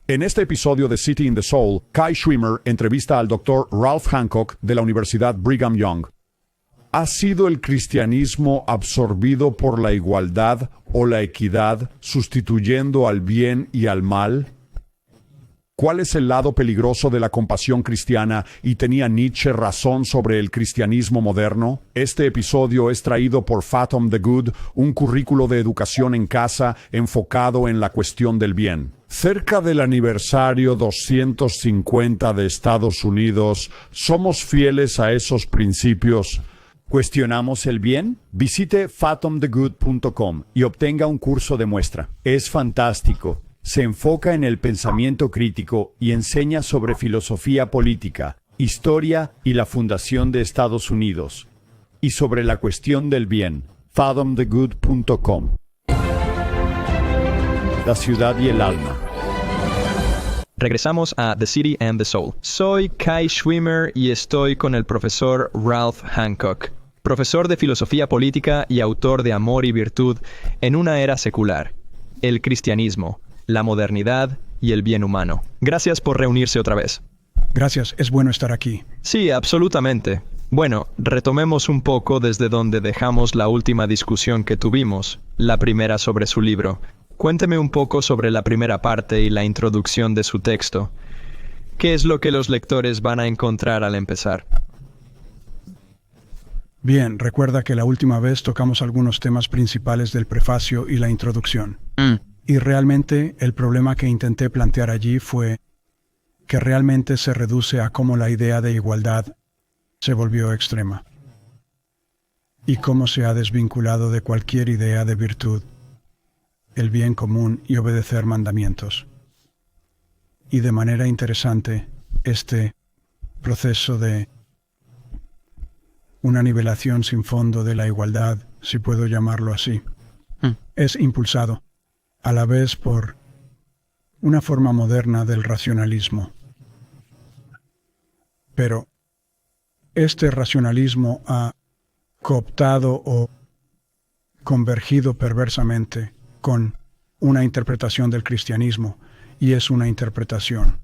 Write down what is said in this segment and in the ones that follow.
En este episodio de City in the Soul, Kai Schwimmer entrevista al Dr. Ralph Hancock de la Universidad Brigham Young. ¿Ha sido el cristianismo absorbido por la igualdad o la equidad, sustituyendo al bien y al mal? ¿Cuál es el lado peligroso de la compasión cristiana y tenía Nietzsche razón sobre el cristianismo moderno? Este episodio es traído por Fathom the Good, un currículo de educación en casa enfocado en la cuestión del bien. Cerca del aniversario 250 de Estados Unidos, ¿somos fieles a esos principios? ¿Cuestionamos el bien? Visite fathomthegood.com y obtenga un curso de muestra. Es fantástico. Se enfoca en el pensamiento crítico y enseña sobre filosofía política, historia y la fundación de Estados Unidos, y sobre la cuestión del bien. fathomthegood.com. La ciudad y el alma. Regresamos a The City and the Soul. Soy Kai Schwimmer y estoy con el profesor Ralph Hancock, profesor de filosofía política y autor de Amor y Virtud en una era secular, el cristianismo, la modernidad y el bien humano. Gracias por reunirse otra vez. Gracias, es bueno estar aquí. Sí, absolutamente. Bueno, retomemos un poco desde donde dejamos la última discusión que tuvimos, la primera sobre su libro. Cuénteme un poco sobre la primera parte y la introducción de su texto. ¿Qué es lo que los lectores van a encontrar al empezar? Bien, recuerda que la última vez tocamos algunos temas principales del prefacio y la introducción. Y realmente el problema que intenté plantear allí fue que realmente se reduce a cómo la idea de igualdad se volvió extrema y cómo se ha desvinculado de cualquier idea de virtud, el bien común y obedecer mandamientos. Y de manera interesante, este proceso de una nivelación sin fondo de la igualdad, si puedo llamarlo así, es impulsado a la vez por una forma moderna del racionalismo. Pero este racionalismo ha cooptado o convergido perversamente con una interpretación del cristianismo, y es una interpretación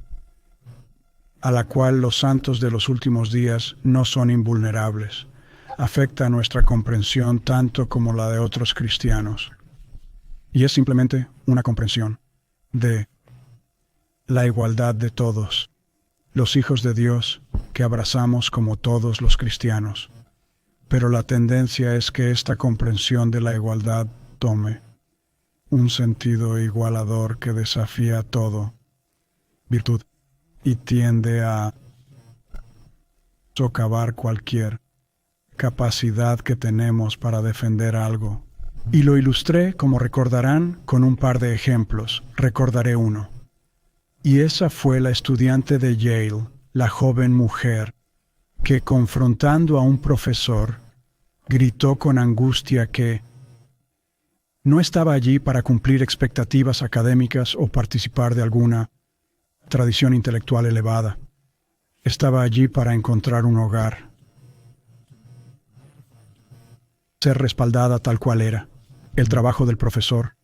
a la cual los santos de los últimos días no son invulnerables. Afecta a nuestra comprensión tanto como la de otros cristianos. Y es simplemente una comprensión de la igualdad de todos, los hijos de Dios que abrazamos como todos los cristianos. Pero la tendencia es que esta comprensión de la igualdad tome un sentido igualador que desafía todo, virtud, y tiende a socavar cualquier capacidad que tenemos para defender algo. Y lo ilustré, como recordarán, con un par de ejemplos. Recordaré uno. Y esa fue la estudiante de Yale, la joven mujer, que confrontando a un profesor, gritó con angustia que no estaba allí para cumplir expectativas académicas o participar de alguna tradición intelectual elevada. Estaba allí para encontrar un hogar, ser respaldada tal cual era. El trabajo del profesor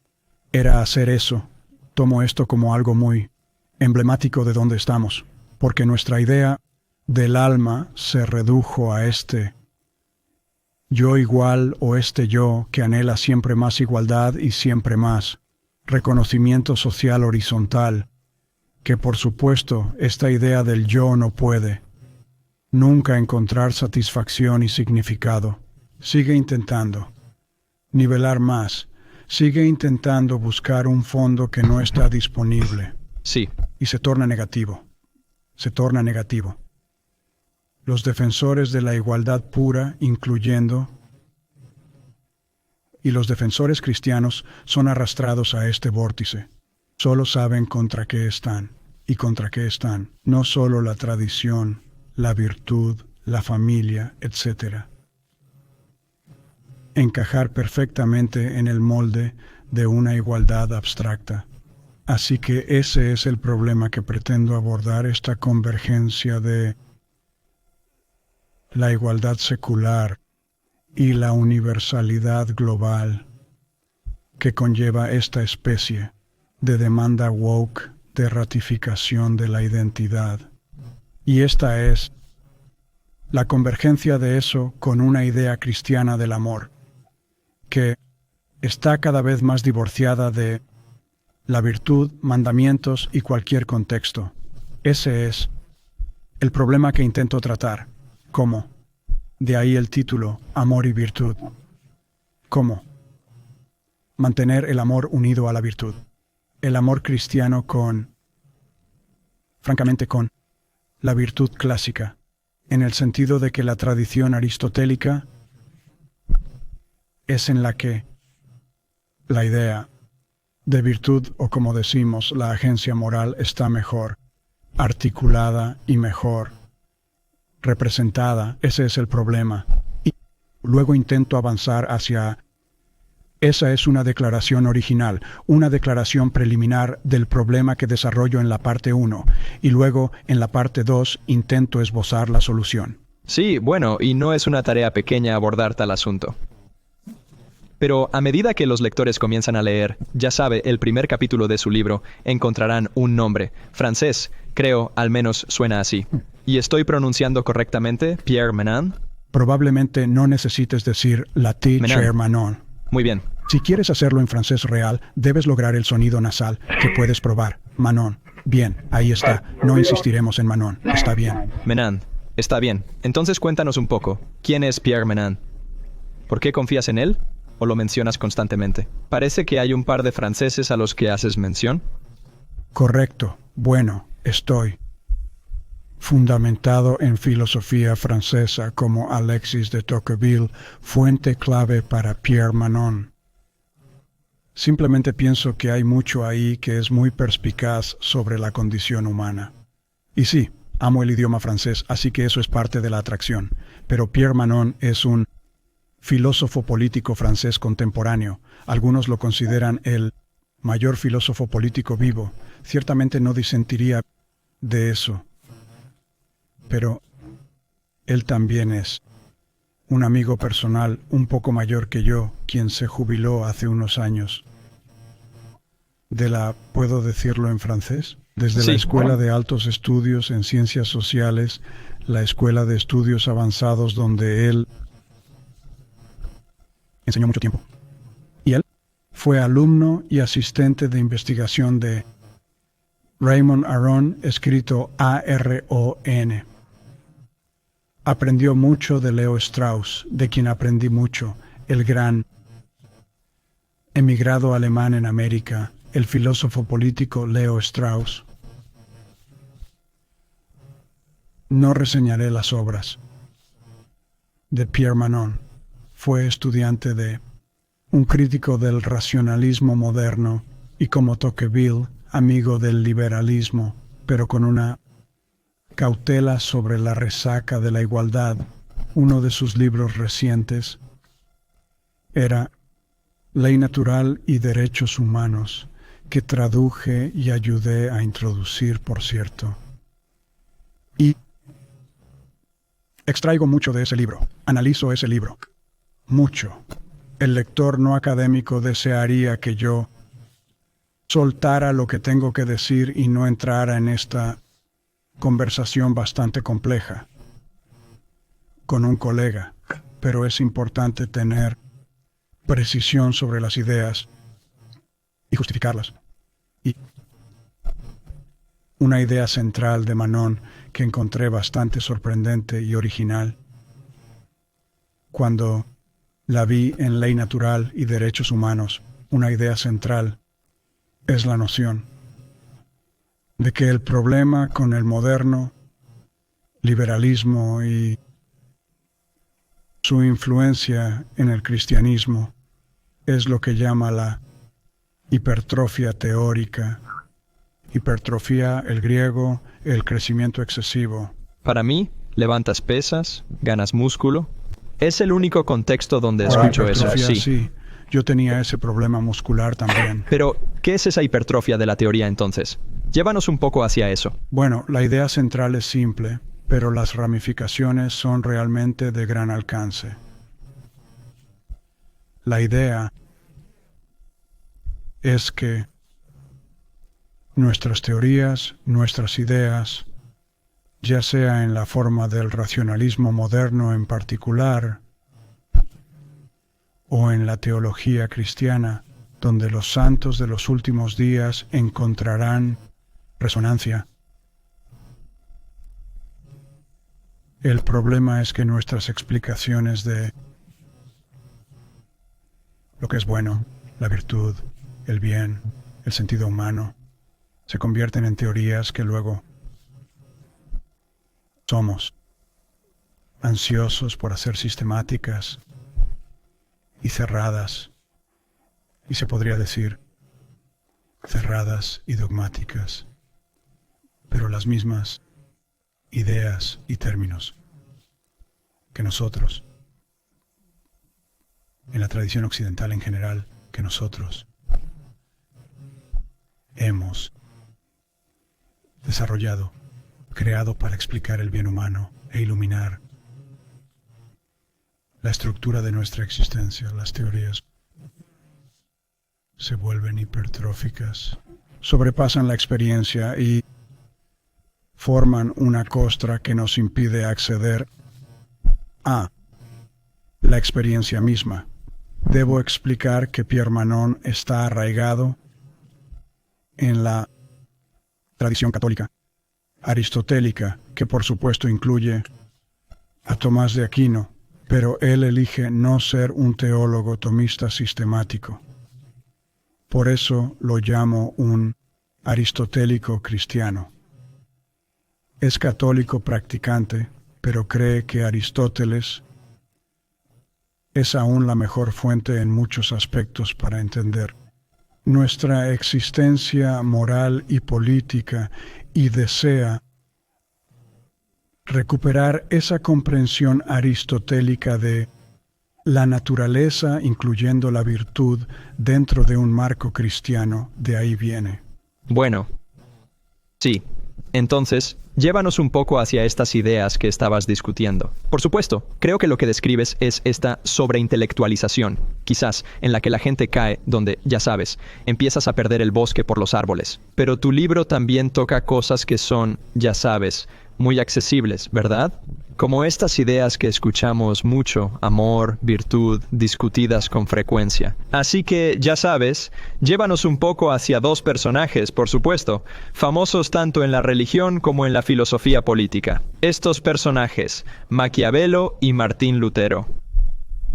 era hacer eso. Tomo esto como algo muy emblemático de dónde estamos, porque nuestra idea del alma se redujo a este yo igual o este yo que anhela siempre más igualdad y siempre más reconocimiento social horizontal, que por supuesto esta idea del yo no puede nunca encontrar satisfacción y significado. Sigue intentando nivelar más, sigue intentando buscar un fondo que no está disponible. Sí. Y se torna negativo. Se torna negativo. Los defensores de la igualdad pura, incluyendo, y los defensores cristianos son arrastrados a este vórtice. Solo saben contra qué están y contra qué están. No solo la tradición, la virtud, la familia, etc. Encajar perfectamente en el molde de una igualdad abstracta. Así que ese es el problema que pretendo abordar, esta convergencia de la igualdad secular y la universalidad global que conlleva esta especie de demanda woke de ratificación de la identidad. Y esta es la convergencia de eso con una idea cristiana del amor, que está cada vez más divorciada de la virtud, mandamientos y cualquier contexto. Ese es el problema que intento tratar. ¿Cómo? De ahí el título, Amor y Virtud. ¿Cómo? Mantener el amor unido a la virtud. El amor cristiano francamente, con la virtud clásica, en el sentido de que la tradición aristotélica es en la que la idea de virtud, o como decimos, la agencia moral, está mejor articulada y mejor representada. Ese es el problema. Y luego intento avanzar hacia... Esa es una declaración original, una declaración preliminar del problema que desarrollo en la parte 1, y luego en la parte 2 intento esbozar la solución. Sí, bueno, y no es una tarea pequeña abordar tal asunto. Pero a medida que los lectores comienzan a leer, ya sabe, el primer capítulo de su libro, encontrarán un nombre, francés, creo, al menos suena así. ¿Y estoy pronunciando correctamente, Pierre Menand? Probablemente no necesites decir la T, Cher Manon. Muy bien. Si quieres hacerlo en francés real, debes lograr el sonido nasal, que puedes probar. Manon. Bien, ahí está. No insistiremos en Manon. Está bien. Menand. Está bien. Entonces cuéntanos un poco. ¿Quién es Pierre Menand? ¿Por qué confías en él? ¿O lo mencionas constantemente? Parece que hay un par de franceses a los que haces mención. Correcto. Bueno, estoy fundamentado en filosofía francesa como Alexis de Tocqueville, fuente clave para Pierre Manon. Simplemente pienso que hay mucho ahí que es muy perspicaz sobre la condición humana. Y sí, amo el idioma francés, así que eso es parte de la atracción. Pero Pierre Manon es un filósofo político francés contemporáneo. Algunos lo consideran el mayor filósofo político vivo. Ciertamente no disentiría de eso. Pero él también es un amigo personal un poco mayor que yo, quien se jubiló hace unos años. ¿Puedo decirlo en francés? Desde Sí. la Escuela de Altos Estudios en Ciencias Sociales, la Escuela de Estudios Avanzados donde él enseñó mucho tiempo. Y él fue alumno y asistente de investigación de Raymond Aron, escrito A-R-O-N. Aprendió mucho de Leo Strauss, de quien aprendí mucho, el gran emigrado alemán en América, el filósofo político Leo Strauss. No reseñaré las obras de Pierre Manon. Fue estudiante de un crítico del racionalismo moderno y, como Tocqueville, amigo del liberalismo, pero con una cautela sobre la resaca de la igualdad. Uno de sus libros recientes era Ley Natural y Derechos Humanos, que traduje y ayudé a introducir, por cierto. Y extraigo mucho de ese libro, analizo ese libro. Mucho. El lector no académico desearía que yo soltara lo que tengo que decir y no entrara en esta conversación bastante compleja con un colega, pero es importante tener precisión sobre las ideas y justificarlas. Y una idea central de Manon que encontré bastante sorprendente y original cuando la vi en Ley Natural y Derechos Humanos, una idea central es la noción de que el problema con el moderno liberalismo y su influencia en el cristianismo es lo que llama la hipertrofia teórica. Hipertrofia, el griego, el crecimiento excesivo. Para mí, levantas pesas, ganas músculo. Es el único contexto donde escucho eso, Hipertrofia, sí. sí. Yo tenía ese problema muscular también. Pero, ¿qué es esa hipertrofia de la teoría entonces? Llévanos un poco hacia eso. Bueno, la idea central es simple, pero las ramificaciones son realmente de gran alcance. La idea es que nuestras teorías, nuestras ideas, ya sea en la forma del racionalismo moderno en particular o en la teología cristiana, donde los santos de los últimos días encontrarán resonancia. El problema es que nuestras explicaciones de lo que es bueno, la virtud, el bien, el sentido humano, se convierten en teorías que luego somos ansiosos por hacer sistemáticas y cerradas, y se podría decir cerradas y dogmáticas, pero las mismas ideas y términos que nosotros, en la tradición occidental en general, que nosotros hemos desarrollado, creado para explicar el bien humano e iluminar la estructura de nuestra existencia. Las teorías se vuelven hipertróficas, sobrepasan la experiencia y forman una costra que nos impide acceder a la experiencia misma. Debo explicar que Pierre Manon está arraigado en la tradición católica aristotélica, que por supuesto incluye a Tomás de Aquino, pero él elige no ser un teólogo tomista sistemático. Por eso lo llamo un aristotélico cristiano. Es católico practicante, pero cree que Aristóteles es aún la mejor fuente en muchos aspectos para entender nuestra existencia moral y política, y desea recuperar esa comprensión aristotélica de la naturaleza, incluyendo la virtud, dentro de un marco cristiano. De ahí viene. Bueno, sí. Entonces, llévanos un poco hacia estas ideas que estabas discutiendo. Por supuesto, creo que lo que describes es esta sobreintelectualización, quizás, en la que la gente cae donde, ya sabes, empiezas a perder el bosque por los árboles. Pero tu libro también toca cosas que son, ya sabes, muy accesibles, ¿verdad? Como estas ideas que escuchamos mucho, amor, virtud, discutidas con frecuencia. Así que, ya sabes, llévanos un poco hacia dos personajes, por supuesto, famosos tanto en la religión como en la filosofía política. Estos personajes, Maquiavelo y Martín Lutero.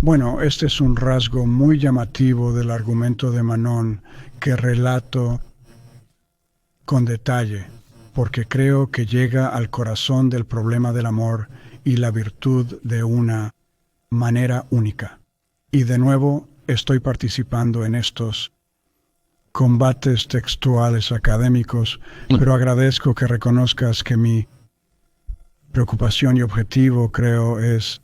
Bueno, este es un rasgo muy llamativo del argumento de Manon que relato con detalle, porque creo que llega al corazón del problema del amor y la virtud de una manera única. Y de nuevo estoy participando en estos combates textuales académicos, pero agradezco que reconozcas que mi preocupación y objetivo, creo, es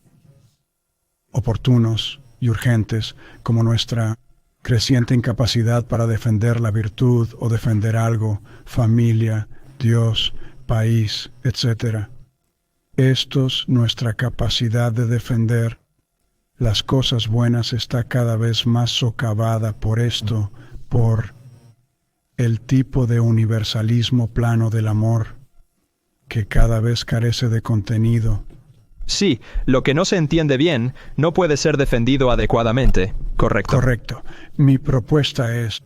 oportunos y urgentes, como nuestra creciente incapacidad para defender la virtud o defender algo, familia, Dios, país, etc. Nuestra capacidad de defender las cosas buenas está cada vez más socavada por esto, por el tipo de universalismo plano del amor, que cada vez carece de contenido. Sí, lo que no se entiende bien no puede ser defendido adecuadamente, ¿correcto? Correcto. Mi propuesta es: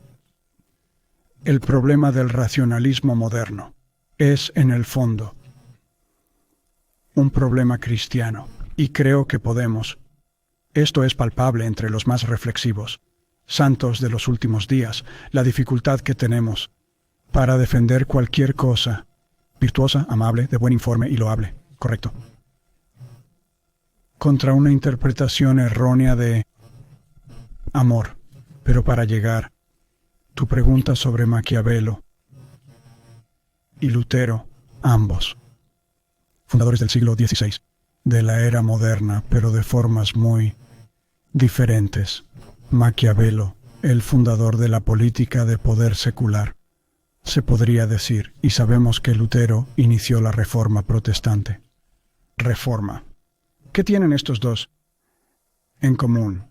el problema del racionalismo moderno es, en el fondo, un problema cristiano, y creo que podemos. Esto es palpable entre los más reflexivos santos de los últimos días, la dificultad que tenemos para defender cualquier cosa virtuosa, amable, de buen informe y loable, correcto, contra una interpretación errónea de amor. Pero para llegar, tu pregunta sobre Maquiavelo y Lutero, ambos fundadores del siglo XVI, de la era moderna, pero de formas muy diferentes. Maquiavelo, el fundador de la política de poder secular, se podría decir, y sabemos que Lutero inició la Reforma protestante. Reforma. ¿Qué tienen estos dos en común?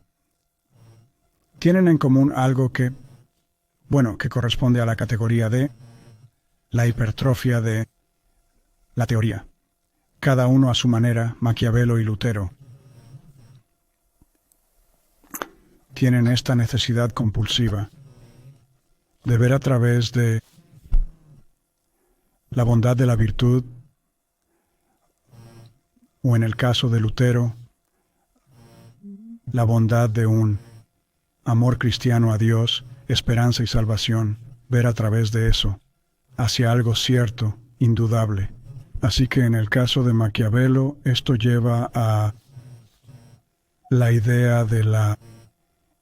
Tienen en común algo que corresponde a la categoría de la hipertrofia de la teoría. Cada uno a su manera, Maquiavelo y Lutero, tienen esta necesidad compulsiva de ver a través de la bondad de la virtud, o en el caso de Lutero, la bondad de un amor cristiano a Dios, esperanza y salvación, ver a través de eso hacia algo cierto, indudable. Así que en el caso de Maquiavelo, esto lleva a la idea de la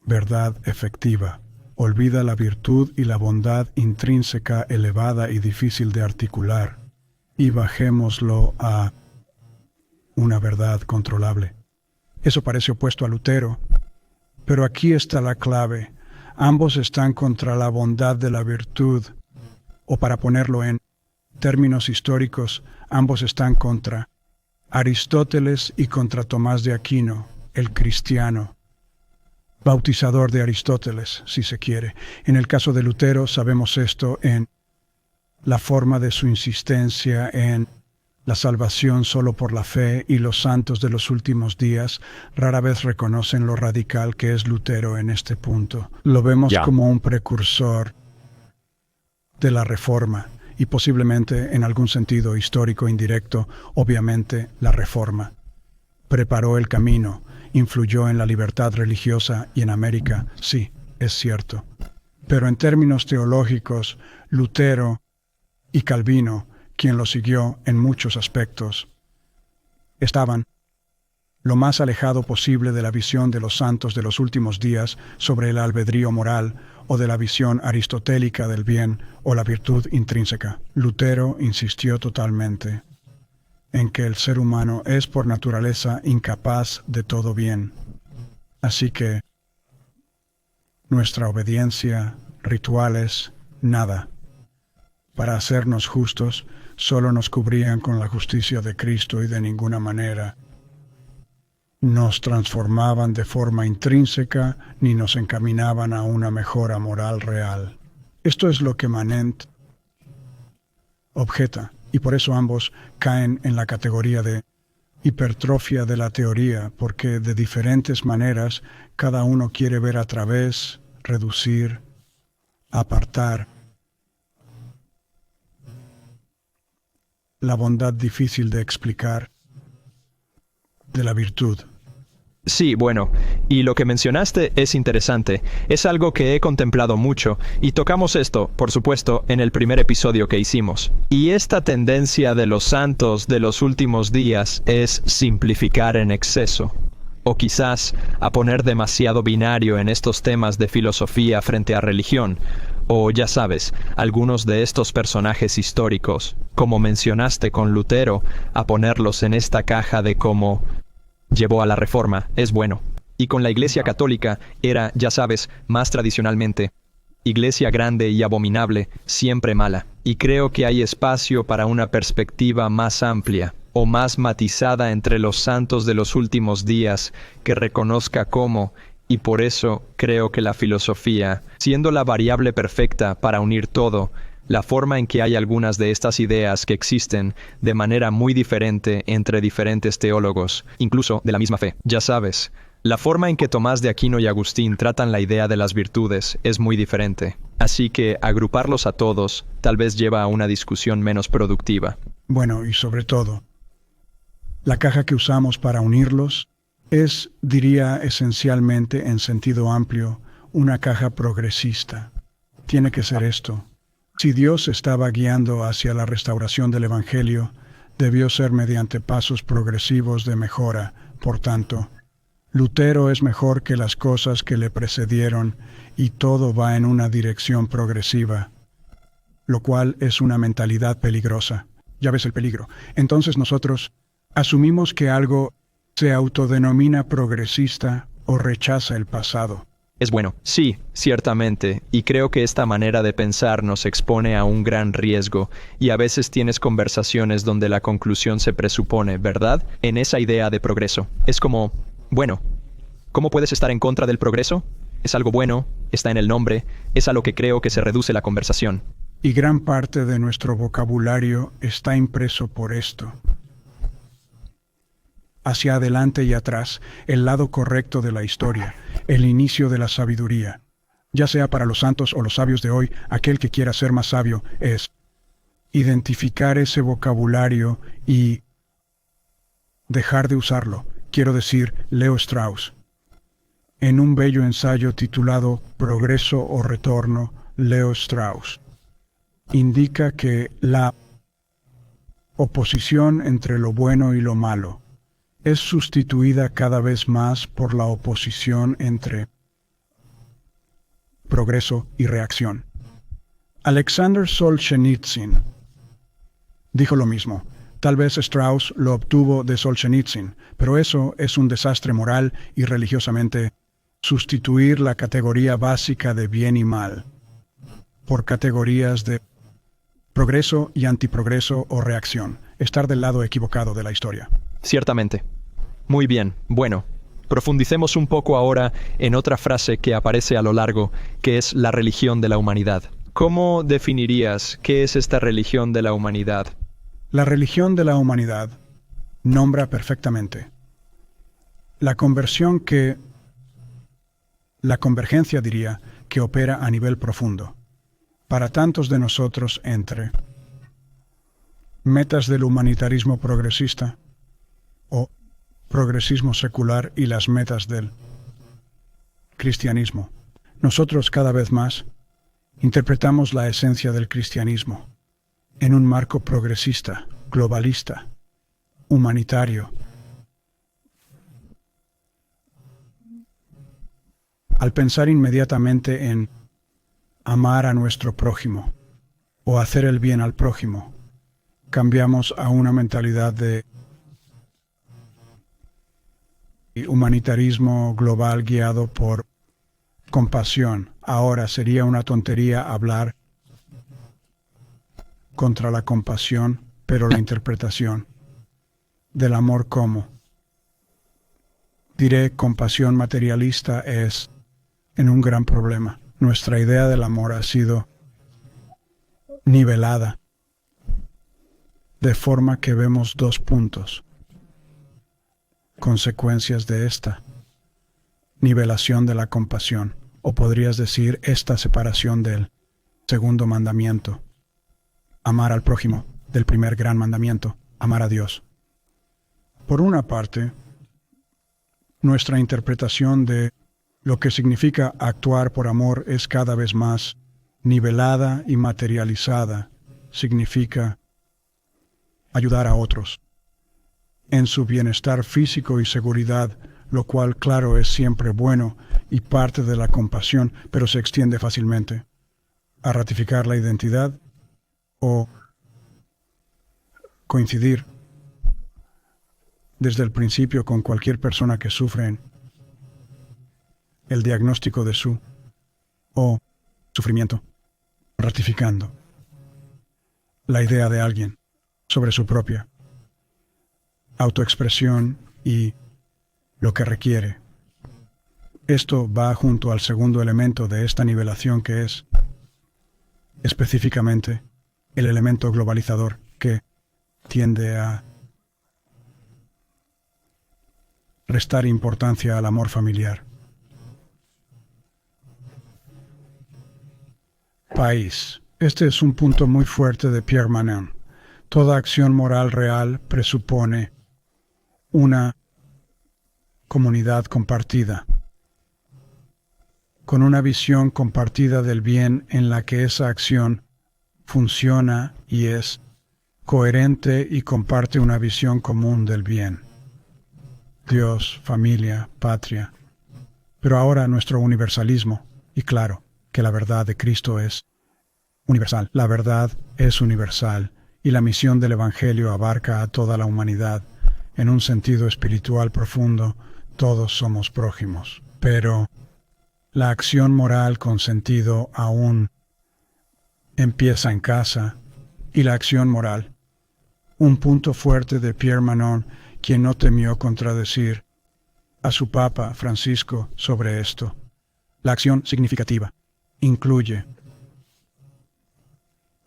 verdad efectiva. Olvida la virtud y la bondad intrínseca elevada y difícil de articular, y bajémoslo a una verdad controlable. Eso parece opuesto a Lutero, pero aquí está la clave. Ambos están contra la bondad de la virtud, o para ponerlo en términos históricos, ambos están contra Aristóteles y contra Tomás de Aquino, el cristiano, bautizador de Aristóteles, si se quiere. En el caso de Lutero sabemos esto en la forma de su insistencia en la salvación solo por la fe, y los santos de los últimos días rara vez reconocen lo radical que es Lutero en este punto. Lo vemos como un precursor de la Reforma, y posiblemente en algún sentido histórico indirecto, obviamente la Reforma. Preparó el camino, influyó en la libertad religiosa y en América, sí, es cierto. Pero en términos teológicos, Lutero y Calvino, quien lo siguió en muchos aspectos, estaban lo más alejado posible de la visión de los santos de los últimos días sobre el albedrío moral, o de la visión aristotélica del bien o la virtud intrínseca. Lutero insistió totalmente en que el ser humano es por naturaleza incapaz de todo bien. Así que nuestra obediencia, rituales, nada. Para hacernos justos, solo nos cubrían con la justicia de Cristo y de ninguna manera nos transformaban de forma intrínseca ni nos encaminaban a una mejora moral real. Esto es lo que Manent objeta, y por eso ambos caen en la categoría de hipertrofia de la teoría, porque de diferentes maneras cada uno quiere ver a través, reducir, apartar la bondad difícil de explicar de la virtud. Sí, bueno, y lo que mencionaste es interesante. Es algo que he contemplado mucho, y tocamos esto, por supuesto, en el primer episodio que hicimos. Y esta tendencia de los santos de los últimos días es simplificar en exceso, o quizás a poner demasiado binario en estos temas de filosofía frente a religión, o ya sabes, algunos de estos personajes históricos, como mencionaste con Lutero, a ponerlos en esta caja de cómo llevó a la Reforma, es bueno. Y con la Iglesia Católica era, ya sabes, más tradicionalmente, iglesia grande y abominable, siempre mala. Y creo que hay espacio para una perspectiva más amplia, o más matizada entre los santos de los últimos días, que reconozca cómo, y por eso creo que la filosofía, siendo la variable perfecta para unir todo, la forma en que hay algunas de estas ideas que existen de manera muy diferente entre diferentes teólogos, incluso de la misma fe. Ya sabes, la forma en que Tomás de Aquino y Agustín tratan la idea de las virtudes es muy diferente. Así que agruparlos a todos tal vez lleva a una discusión menos productiva. Bueno, y sobre todo, la caja que usamos para unirlos es, diría esencialmente en sentido amplio, una caja progresista. Tiene que ser esto. Si Dios estaba guiando hacia la restauración del Evangelio, debió ser mediante pasos progresivos de mejora. Por tanto, Lutero es mejor que las cosas que le precedieron, y todo va en una dirección progresiva, lo cual es una mentalidad peligrosa. Ya ves el peligro. Entonces nosotros asumimos que algo se autodenomina progresista o rechaza el pasado. Es bueno, sí, ciertamente, y creo que esta manera de pensar nos expone a un gran riesgo, y a veces tienes conversaciones donde la conclusión se presupone, ¿verdad?, en esa idea de progreso. Es como, bueno, ¿cómo puedes estar en contra del progreso? Es algo bueno, está en el nombre, es a lo que creo que se reduce la conversación. Y gran parte de nuestro vocabulario está impreso por esto. Hacia adelante y atrás, el lado correcto de la historia, el inicio de la sabiduría. Ya sea para los santos o los sabios de hoy, aquel que quiera ser más sabio es identificar ese vocabulario y dejar de usarlo. Quiero decir, Leo Strauss. En un bello ensayo titulado Progreso o Retorno, Leo Strauss indica que la oposición entre lo bueno y lo malo es sustituida cada vez más por la oposición entre progreso y reacción. Alexander Solzhenitsyn dijo lo mismo. Tal vez Strauss lo obtuvo de Solzhenitsyn, pero eso es un desastre moral y religiosamente sustituir la categoría básica de bien y mal por categorías de progreso y antiprogreso o reacción, estar del lado equivocado de la historia. Ciertamente. Muy bien. Bueno, profundicemos un poco ahora en otra frase que aparece a lo largo, que es la religión de la humanidad. ¿Cómo definirías qué es esta religión de la humanidad? La religión de la humanidad nombra perfectamente la convergencia, diría, que opera a nivel profundo para tantos de nosotros entre metas del humanitarismo progresista o progresismo secular y las metas del cristianismo. Nosotros cada vez más interpretamos la esencia del cristianismo en un marco progresista, globalista, humanitario. Al pensar inmediatamente en amar a nuestro prójimo o hacer el bien al prójimo, cambiamos a una mentalidad de humanitarismo global guiado por compasión. Ahora sería una tontería hablar contra la compasión, pero la interpretación del amor como, diré, compasión materialista es en un gran problema. Nuestra idea del amor ha sido nivelada, de forma que vemos dos puntos. Consecuencias de esta nivelación de la compasión, o podrías decir esta separación del segundo mandamiento, amar al prójimo, del primer gran mandamiento, amar a Dios. Por una parte, nuestra interpretación de lo que significa actuar por amor es cada vez más nivelada y materializada. Significa ayudar a otros en su bienestar físico y seguridad, lo cual, claro, es siempre bueno y parte de la compasión, pero se extiende fácilmente a ratificar la identidad o coincidir desde el principio con cualquier persona que sufre el diagnóstico de su o sufrimiento, ratificando la idea de alguien sobre su propia autoexpresión y lo que requiere. Esto va junto al segundo elemento de esta nivelación, que es específicamente el elemento globalizador que tiende a restar importancia al amor familiar. País. Este es un punto muy fuerte de Pierre Manin. Toda acción moral real presupone una comunidad compartida, con una visión compartida del bien en la que esa acción funciona y es coherente y comparte una visión común del bien. Dios, familia, patria. Pero ahora nuestro universalismo, y claro que la verdad de Cristo es universal. La verdad es universal y la misión del Evangelio abarca a toda la humanidad. En un sentido espiritual profundo, todos somos prójimos. Pero la acción moral con sentido aún empieza en casa, y la acción moral, un punto fuerte de Pierre Manin, quien no temió contradecir a su Papa Francisco sobre esto. La acción significativa incluye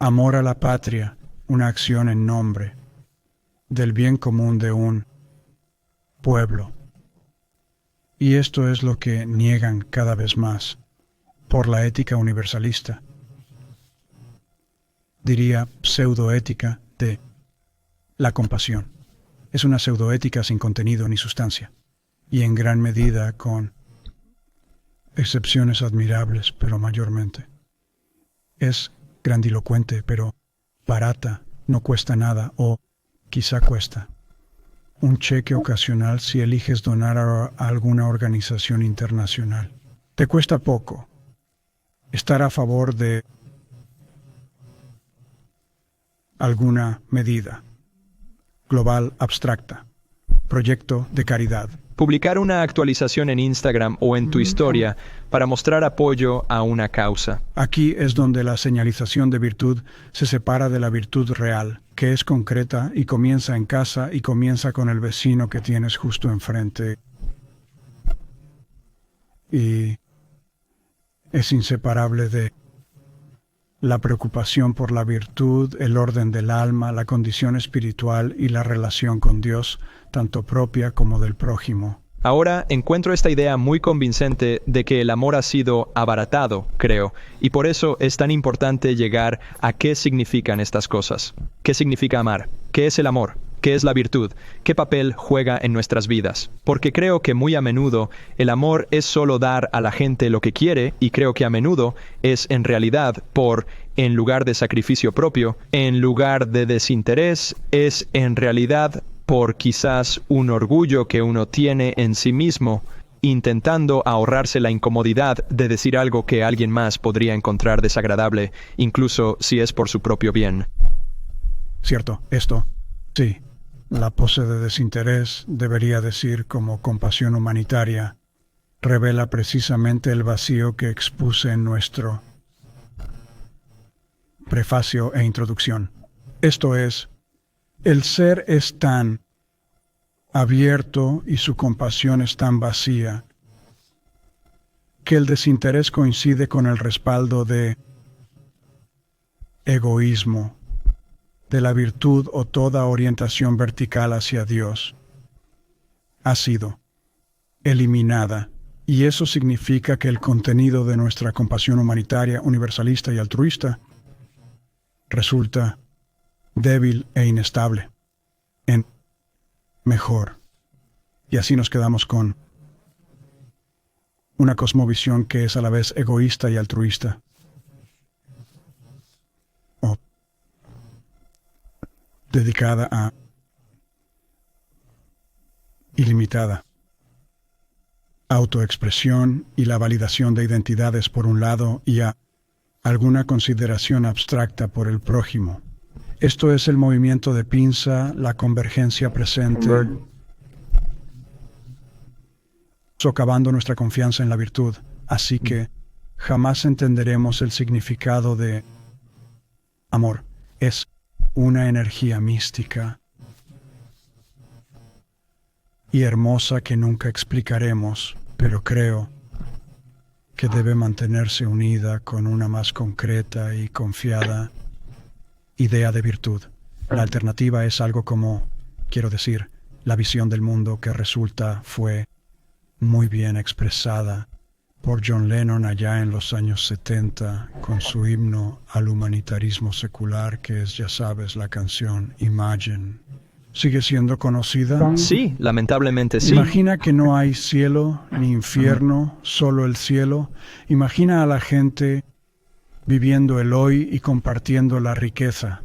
amor a la patria, una acción en nombre del bien común de un pueblo. Y esto es lo que niegan cada vez más por la ética universalista. Diría pseudoética de la compasión. Es una pseudoética sin contenido ni sustancia, y en gran medida con excepciones admirables, pero mayormente. Es grandilocuente, pero barata, no cuesta nada, o quizá cuesta un cheque ocasional si eliges donar a alguna organización internacional. Te cuesta poco estar a favor de alguna medida global abstracta, proyecto de caridad. Publicar una actualización en Instagram o en tu historia para mostrar apoyo a una causa. Aquí es donde la señalización de virtud se separa de la virtud real, que es concreta y comienza en casa y comienza con el vecino que tienes justo enfrente. Y es inseparable de la preocupación por la virtud, el orden del alma, la condición espiritual y la relación con Dios, tanto propia como del prójimo. Ahora encuentro esta idea muy convincente de que el amor ha sido abaratado, creo, y por eso es tan importante llegar a qué significan estas cosas. ¿Qué significa amar? ¿Qué es el amor? ¿Qué es la virtud? ¿Qué papel juega en nuestras vidas? Porque creo que muy a menudo el amor es solo dar a la gente lo que quiere, y creo que a menudo es en realidad en lugar de sacrificio propio, en lugar de desinterés, es en realidad por quizás un orgullo que uno tiene en sí mismo, intentando ahorrarse la incomodidad de decir algo que alguien más podría encontrar desagradable, incluso si es por su propio bien. Cierto, esto, sí. La pose de desinterés, debería decir como compasión humanitaria, revela precisamente el vacío que expuse en nuestro prefacio e introducción. Esto es, el ser es tan abierto y su compasión es tan vacía que el desinterés coincide con el respaldo de egoísmo, de la virtud o toda orientación vertical hacia Dios. Ha sido eliminada, y eso significa que el contenido de nuestra compasión humanitaria, universalista y altruista resulta débil e inestable, en mejor. Y así nos quedamos con una cosmovisión que es a la vez egoísta y altruista, o dedicada a ilimitada autoexpresión y la validación de identidades por un lado y a alguna consideración abstracta por el prójimo. Esto es el movimiento de pinza, la convergencia presente, socavando nuestra confianza en la virtud. Así que jamás entenderemos el significado de amor. Es una energía mística y hermosa que nunca explicaremos, pero creo que debe mantenerse unida con una más concreta y confiada idea de virtud. La alternativa es algo como, quiero decir, la visión del mundo que fue muy bien expresada por John Lennon allá en los años 70 con su himno al humanitarismo secular, que es, ya sabes, la canción Imagine. ¿Sigue siendo conocida? Sí, lamentablemente sí. Imagina que no hay cielo ni infierno, solo el cielo. Imagina a la gente viviendo el hoy y compartiendo la riqueza.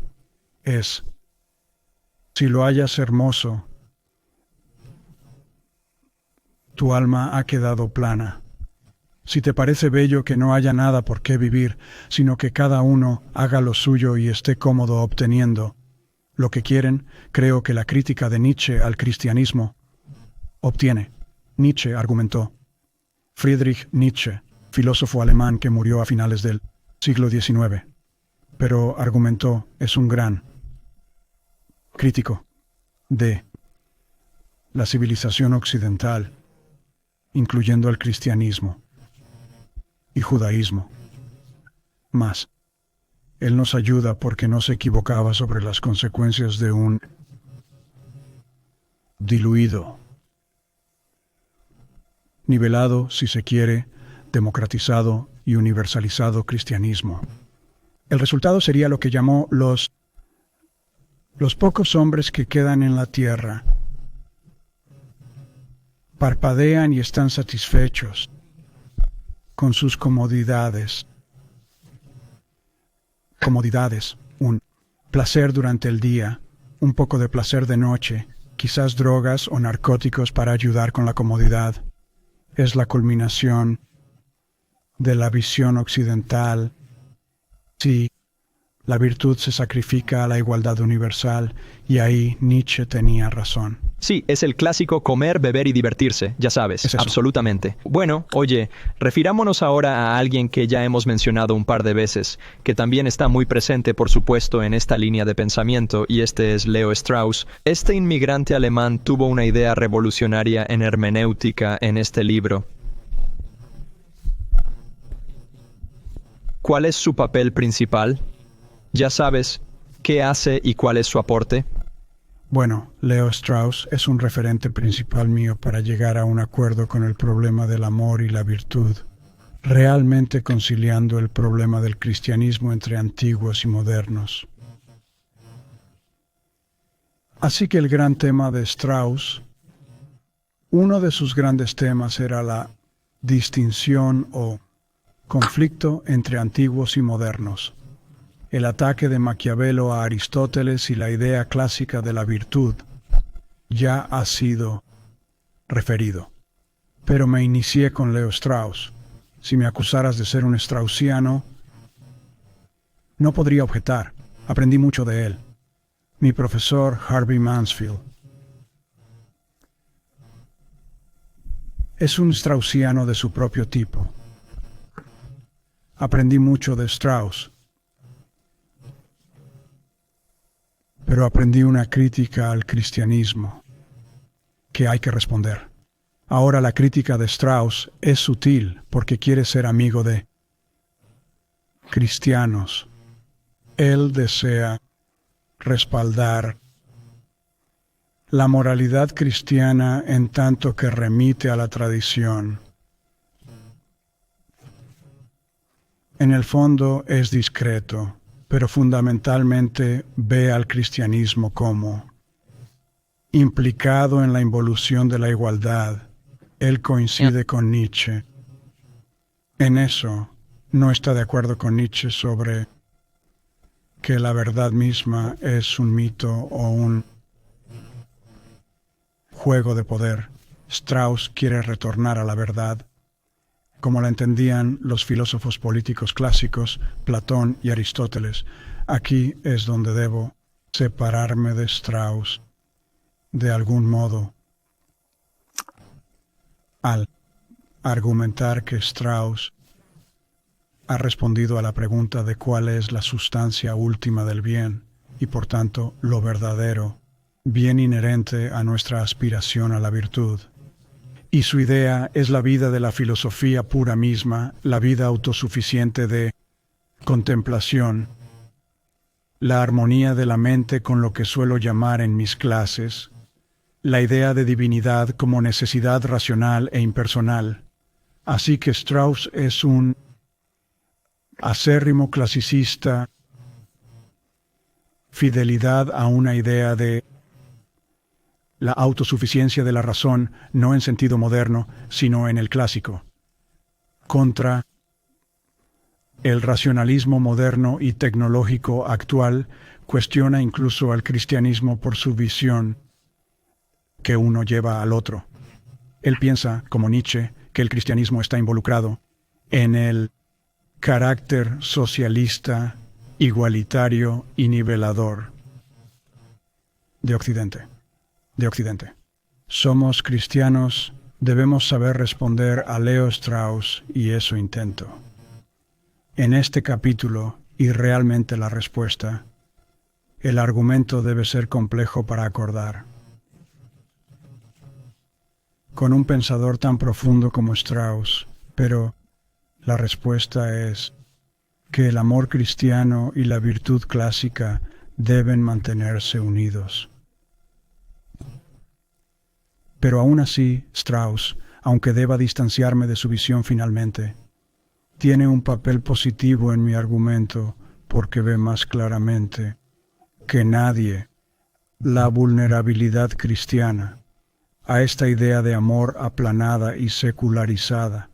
Si lo hallas hermoso, tu alma ha quedado plana. Si te parece bello que no haya nada por qué vivir, sino que cada uno haga lo suyo y esté cómodo obteniendo lo que quieren, creo que la crítica de Nietzsche al cristianismo obtiene. Nietzsche argumentó. Friedrich Nietzsche, filósofo alemán que murió a finales del siglo XIX, pero argumentó, es un gran crítico de la civilización occidental, incluyendo el cristianismo y judaísmo. Más, Él nos ayuda porque no se equivocaba sobre las consecuencias de un diluido, nivelado, si se quiere, democratizado y universalizado cristianismo. El resultado sería lo que llamó los pocos hombres que quedan en la tierra. Parpadean y están satisfechos con sus comodidades. Un placer durante el día, un poco de placer de noche, quizás drogas o narcóticos para ayudar con la comodidad. Es la culminación de la visión occidental. Sí, la virtud se sacrifica a la igualdad universal, y ahí Nietzsche tenía razón. Sí, es el clásico comer, beber y divertirse, ya sabes, Es eso. absolutamente. Bueno, oye, refirámonos ahora a alguien que ya hemos mencionado un par de veces, que también está muy presente, por supuesto, en esta línea de pensamiento, y este es Leo Strauss. Este inmigrante alemán tuvo una idea revolucionaria en hermenéutica en este libro. ¿Cuál es su papel principal? Ya sabes, ¿qué hace y cuál es su aporte? Bueno, Leo Strauss es un referente principal mío para llegar a un acuerdo con el problema del amor y la virtud, realmente conciliando el problema del cristianismo entre antiguos y modernos. Así que el gran tema de Strauss, uno de sus grandes temas era la distinción o conflicto entre antiguos y modernos. El ataque de Maquiavelo a Aristóteles y la idea clásica de la virtud ya ha sido referido. Pero me inicié con Leo Strauss. Si me acusaras de ser un straussiano, no podría objetar. Aprendí mucho de él. Mi profesor Harvey Mansfield es un straussiano de su propio tipo. Aprendí mucho de Strauss, pero aprendí una crítica al cristianismo que hay que responder. Ahora la crítica de Strauss es sutil porque quiere ser amigo de cristianos. Él desea respaldar la moralidad cristiana en tanto que remite a la tradición. En el fondo es discreto, pero fundamentalmente ve al cristianismo como implicado en la involución de la igualdad. Él coincide con Nietzsche. En eso no está de acuerdo con Nietzsche sobre que la verdad misma es un mito o un juego de poder. Strauss quiere retornar a la verdad, como la entendían los filósofos políticos clásicos, Platón y Aristóteles. Aquí es donde debo separarme de Strauss de algún modo, al argumentar que Strauss ha respondido a la pregunta de cuál es la sustancia última del bien y por tanto lo verdadero, bien inherente a nuestra aspiración a la virtud. Y su idea es la vida de la filosofía pura misma, la vida autosuficiente de contemplación, la armonía de la mente con lo que suelo llamar en mis clases, la idea de divinidad como necesidad racional e impersonal. Así que Strauss es un acérrimo clasicista, fidelidad a una idea de la autosuficiencia de la razón, no en sentido moderno, sino en el clásico, contra el racionalismo moderno y tecnológico actual. Cuestiona incluso al cristianismo por su visión que uno lleva al otro. Él piensa, como Nietzsche, que el cristianismo está involucrado en el carácter socialista, igualitario y nivelador de Occidente. Somos cristianos, debemos saber responder a Leo Strauss y eso intento. En este capítulo, y realmente la respuesta, el argumento debe ser complejo para acordar. Con un pensador tan profundo como Strauss, pero la respuesta es que el amor cristiano y la virtud clásica deben mantenerse unidos. Pero aún así, Strauss, aunque deba distanciarme de su visión finalmente, tiene un papel positivo en mi argumento porque ve más claramente que nadie la vulnerabilidad cristiana a esta idea de amor aplanada y secularizada.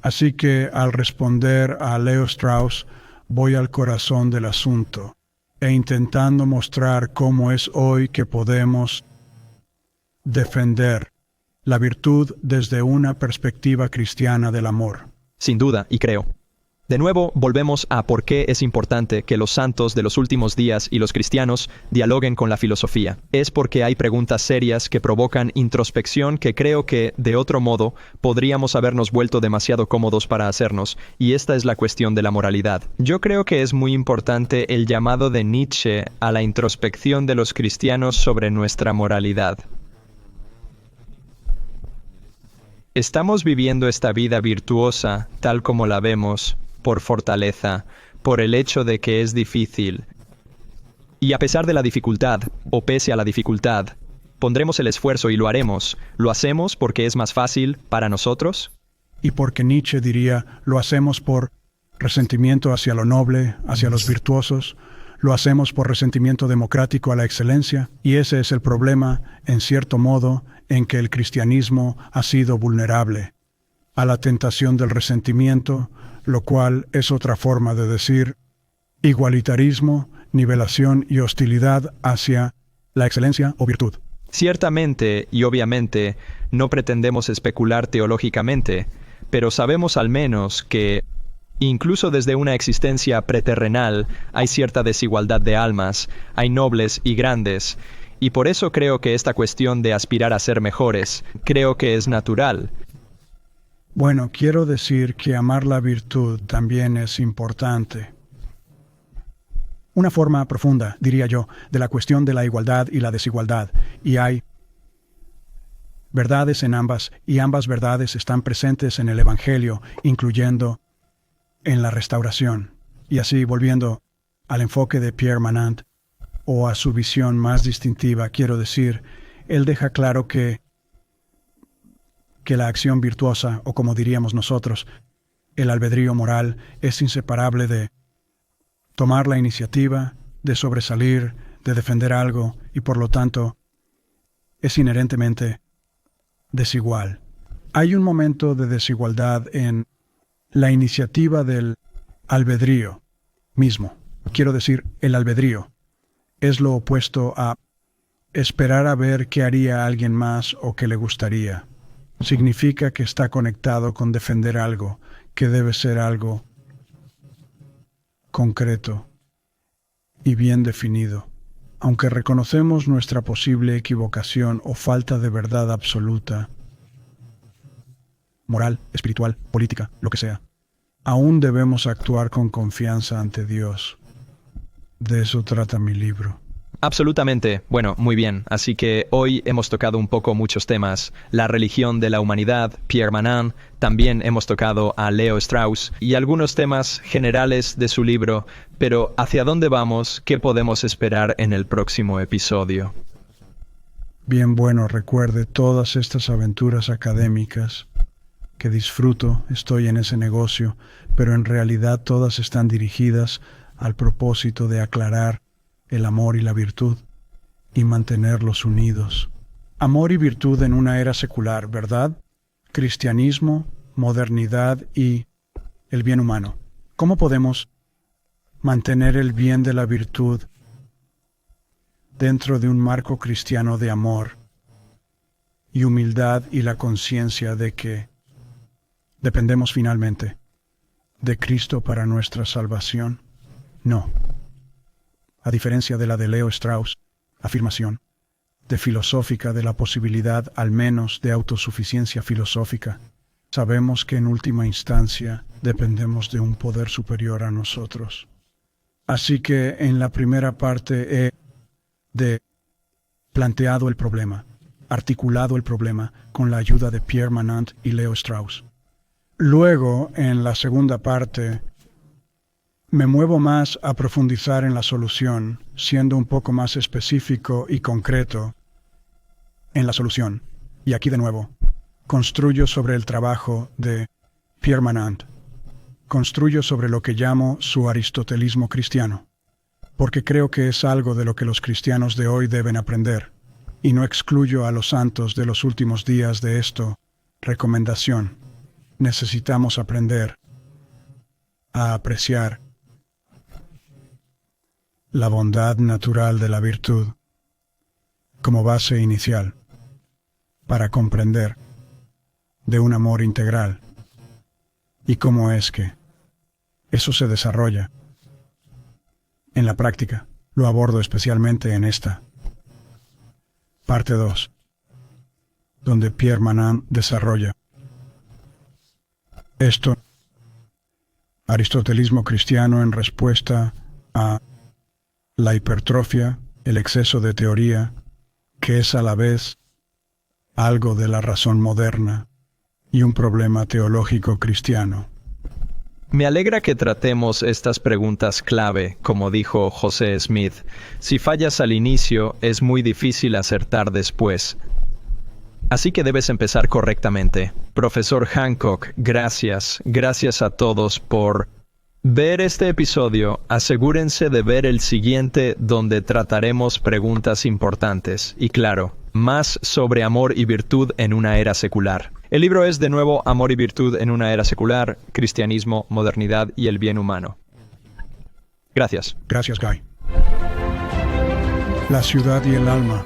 Así que al responder a Leo Strauss, voy al corazón del asunto e intentando mostrar cómo es hoy que podemos defender la virtud desde una perspectiva cristiana del amor. Sin duda, y creo. De nuevo, volvemos a por qué es importante que los santos de los últimos días y los cristianos dialoguen con la filosofía. Es porque hay preguntas serias que provocan introspección que creo que, de otro modo, podríamos habernos vuelto demasiado cómodos para hacernos, y esta es la cuestión de la moralidad. Yo creo que es muy importante el llamado de Nietzsche a la introspección de los cristianos sobre nuestra moralidad. Estamos viviendo esta vida virtuosa, tal como la vemos, por fortaleza, por el hecho de que es difícil. Y a pesar de la dificultad, o pese a la dificultad, pondremos el esfuerzo y lo haremos. ¿Lo hacemos porque es más fácil para nosotros? Y porque Nietzsche diría, lo hacemos por resentimiento hacia lo noble, hacia los virtuosos, lo hacemos por resentimiento democrático a la excelencia, y ese es el problema, en cierto modo, en que el cristianismo ha sido vulnerable a la tentación del resentimiento, lo cual es otra forma de decir igualitarismo, nivelación y hostilidad hacia la excelencia o virtud. Ciertamente y obviamente no pretendemos especular teológicamente, pero sabemos al menos que, incluso desde una existencia preterrenal, hay cierta desigualdad de almas, hay nobles y grandes, y por eso creo que esta cuestión de aspirar a ser mejores, creo que es natural. Bueno, quiero decir que amar la virtud también es importante. Una forma profunda, diría yo, de la cuestión de la igualdad y la desigualdad, y hay verdades en ambas, y ambas verdades están presentes en el Evangelio, incluyendo en la restauración. Y así, volviendo al enfoque de Pierre Manant, o a su visión más distintiva, quiero decir, él deja claro que la acción virtuosa, o como diríamos nosotros, el albedrío moral, es inseparable de tomar la iniciativa, de sobresalir, de defender algo, y por lo tanto, es inherentemente desigual. Hay un momento de desigualdad en la iniciativa del albedrío mismo. Quiero decir, el albedrío es lo opuesto a esperar a ver qué haría alguien más o qué le gustaría. Significa que está conectado con defender algo, que debe ser algo concreto y bien definido. Aunque reconocemos nuestra posible equivocación o falta de verdad absoluta, moral, espiritual, política, lo que sea, aún debemos actuar con confianza ante Dios. De eso trata mi libro. Absolutamente. Bueno, muy bien. Así que hoy hemos tocado un poco muchos temas. La religión de la humanidad, Pierre Manant, también hemos tocado a Leo Strauss y algunos temas generales de su libro. Pero ¿hacia dónde vamos? ¿Qué podemos esperar en el próximo episodio? Bien, bueno, recuerde todas estas aventuras académicas que disfruto, estoy en ese negocio, pero en realidad todas están dirigidas al propósito de aclarar el amor y la virtud, y mantenerlos unidos. Amor y virtud en una era secular, ¿verdad? Cristianismo, modernidad y el bien humano. ¿Cómo podemos mantener el bien de la virtud dentro de un marco cristiano de amor y humildad y la conciencia de que dependemos finalmente de Cristo para nuestra salvación? No. A diferencia de la de Leo Strauss, afirmación de filosófica de la posibilidad al menos de autosuficiencia filosófica, sabemos que en última instancia dependemos de un poder superior a nosotros. Así que en la primera parte he planteado el problema, articulado el problema con la ayuda de Pierre Manant y Leo Strauss. Luego, en la segunda parte, Me muevo más a profundizar en la solución, siendo un poco más específico y concreto en la solución. Y aquí de nuevo, construyo sobre el trabajo de Pierre Manent. Construyo sobre lo que llamo su aristotelismo cristiano, porque creo que es algo de lo que los cristianos de hoy deben aprender, y no excluyo a los santos de los últimos días de esto. Recomendación. Necesitamos aprender a apreciar la bondad natural de la virtud como base inicial para comprender de un amor integral y cómo es que eso se desarrolla en la práctica. Lo abordo especialmente en esta parte 2, donde Pierre Manent desarrolla esto, aristotelismo cristiano en respuesta a la hipertrofia, el exceso de teoría, que es a la vez algo de la razón moderna y un problema teológico cristiano. Me alegra que tratemos estas preguntas clave, como dijo José Smith. Si fallas al inicio, es muy difícil acertar después. Así que debes empezar correctamente. Profesor Hancock, gracias. Gracias a todos por ver este episodio. Asegúrense de ver el siguiente, donde trataremos preguntas importantes. Y claro, más sobre amor y virtud en una era secular. El libro es, de nuevo, Amor y virtud en una era secular, cristianismo, modernidad y el bien humano. Gracias. Gracias, Guy. La ciudad y el alma.